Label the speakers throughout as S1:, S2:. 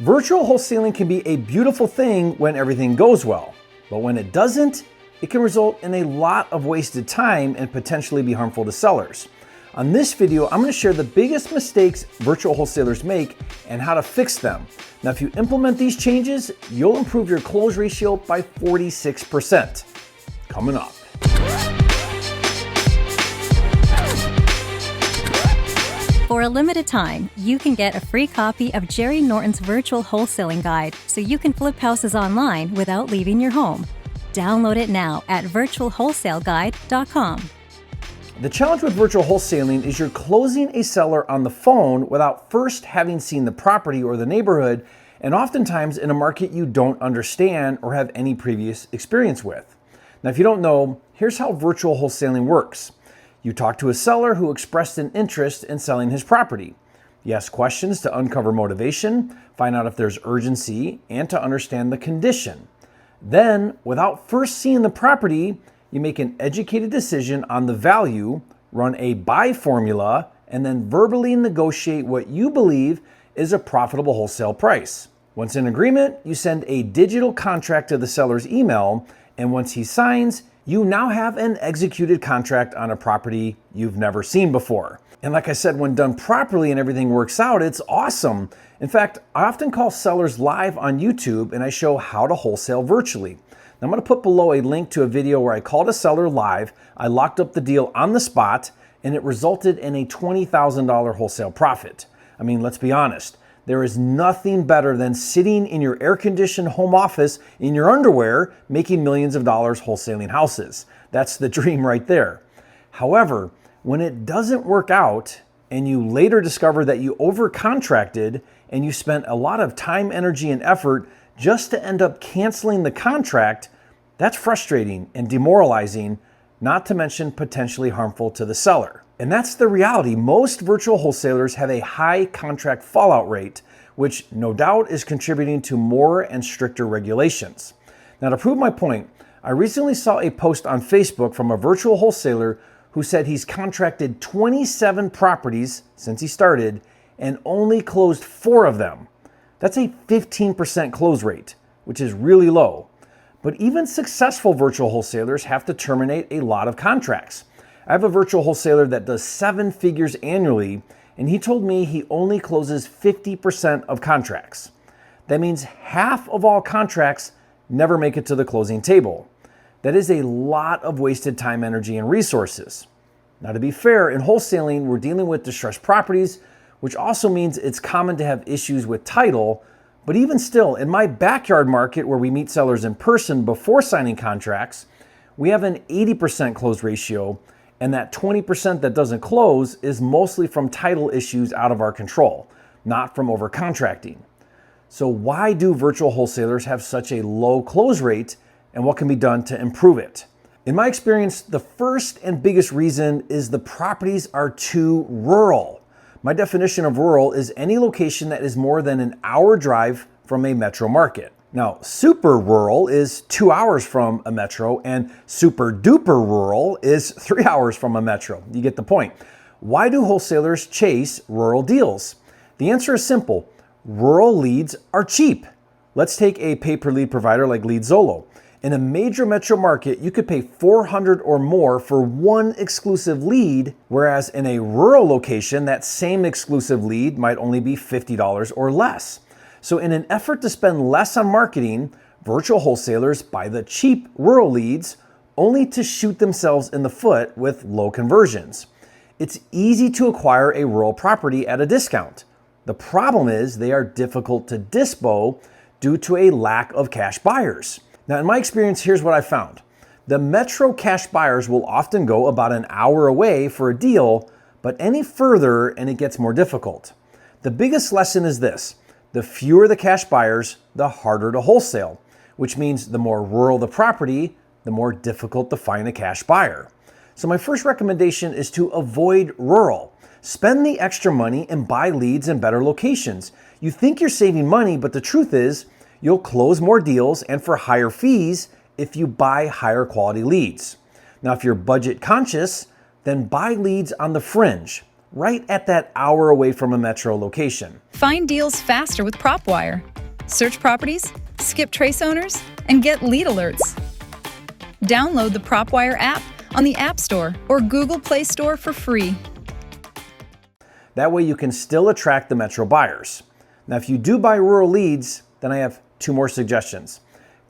S1: Virtual wholesaling can be a beautiful thing when everything goes well, but when it doesn't, it can result in a lot of wasted time and potentially be harmful to sellers. On this video, I'm going to share the biggest mistakes virtual wholesalers make and how to fix them. Now, if you implement these changes, you'll improve your close ratio by 46%. Coming up.
S2: For a limited time, you can get a free copy of Jerry Norton's Virtual Wholesaling Guide so you can flip houses online without leaving your home. Download it now at virtualwholesaleguide.com.
S1: The challenge with virtual wholesaling is you're closing a seller on the phone without first having seen the property or the neighborhood, and oftentimes in a market you don't understand or have any previous experience with. Now, if you don't know, here's how virtual wholesaling works. You talk to a seller who expressed an interest in selling his property. You ask questions to uncover motivation, find out if there's urgency, and to understand the condition. Then, without first seeing the property, you make an educated decision on the value, run a buy formula, and then verbally negotiate what you believe is a profitable wholesale price. Once in agreement, you send a digital contract to the seller's email, and once he signs, you now have an executed contract on a property you've never seen before. And like I said, when done properly and everything works out, it's awesome. In fact, I often call sellers live on YouTube and I show how to wholesale virtually. Now, I'm going to put below a link to a video where I called a seller live, I locked up the deal on the spot, and it resulted in a $20,000 wholesale profit. I mean, let's be honest. There is nothing better than sitting in your air-conditioned home office in your underwear making millions of dollars wholesaling houses. That's the dream right there. However, when it doesn't work out and you later discover that you overcontracted and you spent a lot of time, energy, and effort just to end up canceling the contract, that's frustrating and demoralizing, not to mention potentially harmful to the seller. And that's the reality. Most virtual wholesalers have a high contract fallout rate, which no doubt is contributing to more and stricter regulations. Now, to prove my point, I recently saw a post on Facebook from a virtual wholesaler who said he's contracted 27 properties since he started and only closed 4 of them. That's a 15% close rate, which is really low. But even successful virtual wholesalers have to terminate a lot of contracts. I have a virtual wholesaler that does 7 figures annually, and he told me he only closes 50% of contracts. That means half of all contracts never make it to the closing table. That is a lot of wasted time, energy, and resources. Now, to be fair, in wholesaling, we're dealing with distressed properties, which also means it's common to have issues with title. But even still, in my backyard market where we meet sellers in person before signing contracts, we have an 80% close ratio, and that 20% that doesn't close is mostly from title issues out of our control, not from overcontracting. So why do virtual wholesalers have such a low close rate, and what can be done to improve it? In my experience, the first and biggest reason is the properties are too rural. My definition of rural is any location that is more than an hour drive from a metro market. Now, super rural is 2 hours from a metro, and super duper rural is 3 hours from a metro. You get the point. Why do wholesalers chase rural deals? The answer is simple. Rural leads are cheap. Let's take a pay-per-lead provider like LeadZolo. In a major metro market, you could pay $400 or more for one exclusive lead, whereas in a rural location, that same exclusive lead might only be $50 or less. So in an effort to spend less on marketing, virtual wholesalers buy the cheap rural leads only to shoot themselves in the foot with low conversions. It's easy to acquire a rural property at a discount. The problem is they are difficult to dispo due to a lack of cash buyers. Now, in my experience, here's what I found. The metro cash buyers will often go about an hour away for a deal, but any further and it gets more difficult. The biggest lesson is this. The fewer the cash buyers, the harder to wholesale, which means the more rural the property, the more difficult to find a cash buyer. So my first recommendation is to avoid rural. Spend the extra money and buy leads in better locations. You think you're saving money, but the truth is you'll close more deals and for higher fees if you buy higher quality leads. Now, if you're budget conscious, then buy leads on the fringe. right at that hour away from a metro location.
S3: Find deals faster with PropWire. Search properties, skip trace owners, and get lead alerts. Download the PropWire app on the App Store or Google Play Store for free.
S1: That way you can still attract the metro buyers. Now, if you do buy rural leads, then I have two more suggestions.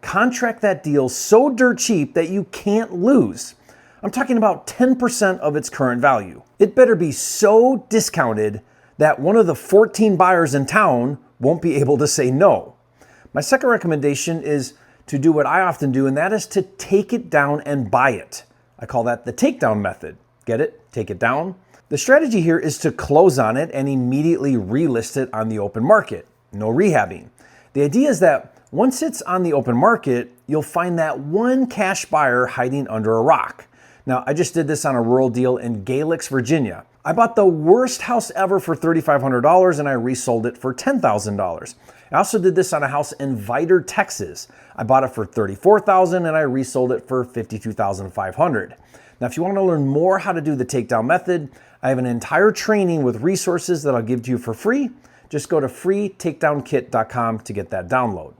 S1: Contract that deal so dirt cheap that you can't lose. I'm talking about 10% of its current value. It better be so discounted that one of the 14 buyers in town won't be able to say no. My second recommendation is to do what I often do, and that is to take it down and buy it. I call that the takedown method. Get it? Take it down. The strategy here is to close on it and immediately relist it on the open market. No rehabbing. The idea is that once it's on the open market, you'll find that one cash buyer hiding under a rock. Now, I just did this on a rural deal in Galix, Virginia. I bought the worst house ever for $3,500 and I resold it for $10,000. I also did this on a house in Vidor, Texas. I bought it for $34,000 and I resold it for $52,500. Now, if you want to learn more how to do the takedown method, I have an entire training with resources that I'll give to you for free. Just go to freetakedownkit.com to get that download.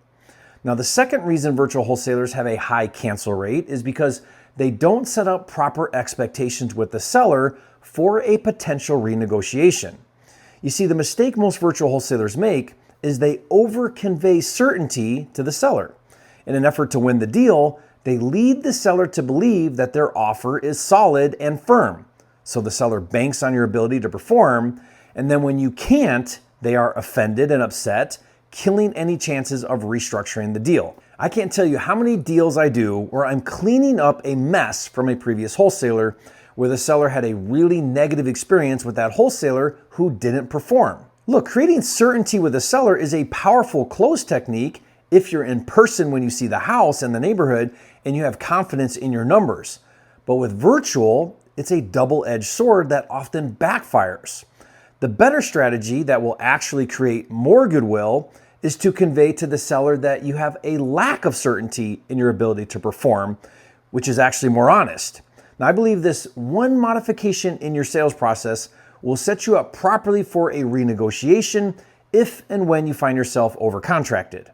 S1: Now, the second reason virtual wholesalers have a high cancel rate is because they don't set up proper expectations with the seller for a potential renegotiation. You see, the mistake most virtual wholesalers make is they over-convey certainty to the seller. In an effort to win the deal, they lead the seller to believe that their offer is solid and firm. So the seller banks on your ability to perform, and then when you can't, they are offended and upset, killing any chances of restructuring the deal. I can't tell you how many deals I do where I'm cleaning up a mess from a previous wholesaler where the seller had a really negative experience with that wholesaler who didn't perform. Look, creating certainty with a seller is a powerful close technique if you're in person when you see the house and the neighborhood and you have confidence in your numbers. But with virtual, it's a double-edged sword that often backfires. The better strategy that will actually create more goodwill is to convey to the seller that you have a lack of certainty in your ability to perform, which is actually more honest. Now, I believe this one modification in your sales process will set you up properly for a renegotiation if and when you find yourself overcontracted.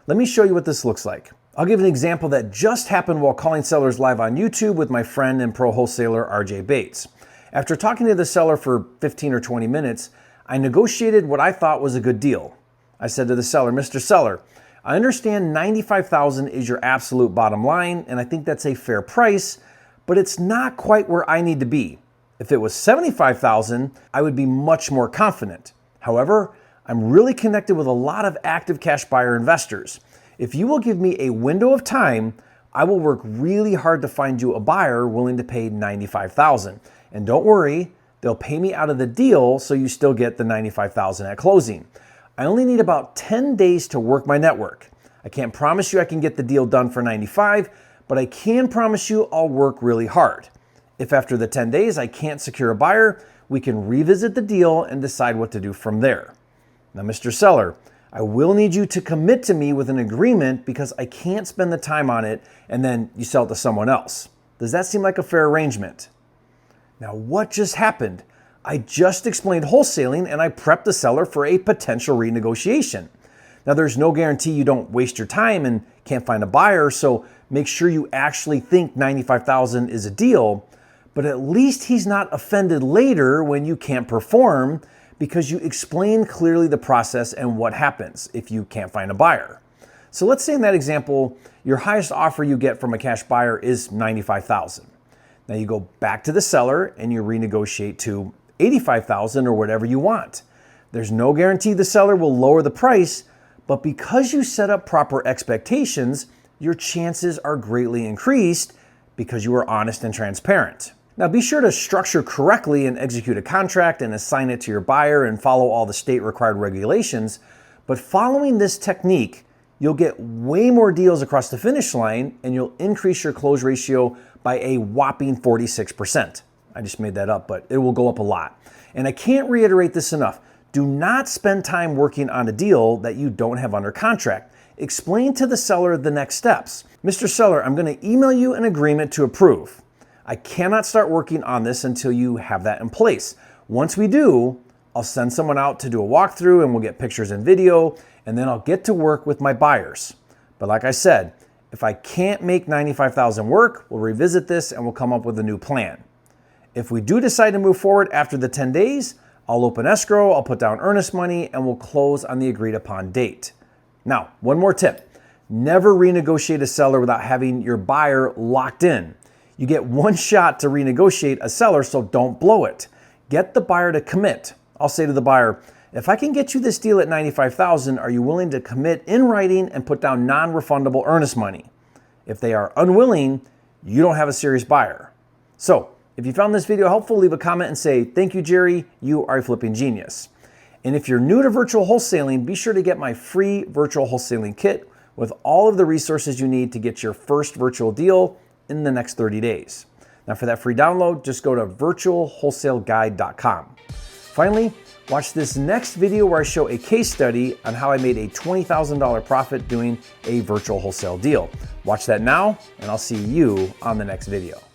S1: Let me show you what this looks like. I'll give an example that just happened while calling sellers live on YouTube with my friend and pro wholesaler RJ Bates. After talking to the seller for 15 or 20 minutes, I negotiated what I thought was a good deal. I said to the seller, "Mr. Seller, I understand $95,000 is your absolute bottom line, and I think that's a fair price, but it's not quite where I need to be. If it was $75,000, I would be much more confident. However, I'm really connected with a lot of active cash buyer investors. If you will give me a window of time, I will work really hard to find you a buyer willing to pay $95,000. And don't worry, they'll pay me out of the deal so you still get the $95,000 at closing. I only need about 10 days to work my network. I can't promise you I can get the deal done for $95,000, but I can promise you I'll work really hard. If after the 10 days I can't secure a buyer, we can revisit the deal and decide what to do from there. Now, Mr. Seller, I will need you to commit to me with an agreement because I can't spend the time on it and then you sell it to someone else. Does that seem like a fair arrangement?" Now, what just happened? I just explained wholesaling and I prepped the seller for a potential renegotiation. Now, there's no guarantee you don't waste your time and can't find a buyer, so make sure you actually think $95,000 is a deal, but at least he's not offended later when you can't perform because you explain clearly the process and what happens if you can't find a buyer. So let's say in that example, your highest offer you get from a cash buyer is $95,000. Now you go back to the seller and you renegotiate to $85,000 or whatever you want. There's no guarantee the seller will lower the price, but because you set up proper expectations, your chances are greatly increased because you are honest and transparent. Now be sure to structure correctly and execute a contract and assign it to your buyer and follow all the state required regulations, but following this technique, you'll get way more deals across the finish line and you'll increase your close ratio by a whopping 46%. I just made that up, but it will go up a lot. And I can't reiterate this enough. Do not spend time working on a deal that you don't have under contract. Explain to the seller the next steps. "Mr. Seller, I'm going to email you an agreement to approve. I cannot start working on this until you have that in place. Once we do, I'll send someone out to do a walkthrough and we'll get pictures and video, and then I'll get to work with my buyers. But like I said, if I can't make $95,000 work, we'll revisit this and we'll come up with a new plan. If we do decide to move forward after the 10 days, I'll open escrow, I'll put down earnest money, and we'll close on the agreed upon date. Now, one more tip. Never renegotiate a seller without having your buyer locked in. You get one shot to renegotiate a seller, so don't blow it. Get the buyer to commit. I'll say to the buyer, if I can get you this deal at $95,000, are you willing to commit in writing and put down non-refundable earnest money? If they are unwilling, you don't have a serious buyer. So, if you found this video helpful, leave a comment and say, thank you, Jerry, you are a flipping genius. And if you're new to virtual wholesaling, be sure to get my free virtual wholesaling kit with all of the resources you need to get your first virtual deal in the next 30 days. Now for that free download, just go to virtualwholesaleguide.com. Finally, watch this next video where I show a case study on how I made a $20,000 profit doing a virtual wholesale deal. Watch that now, and I'll see you on the next video.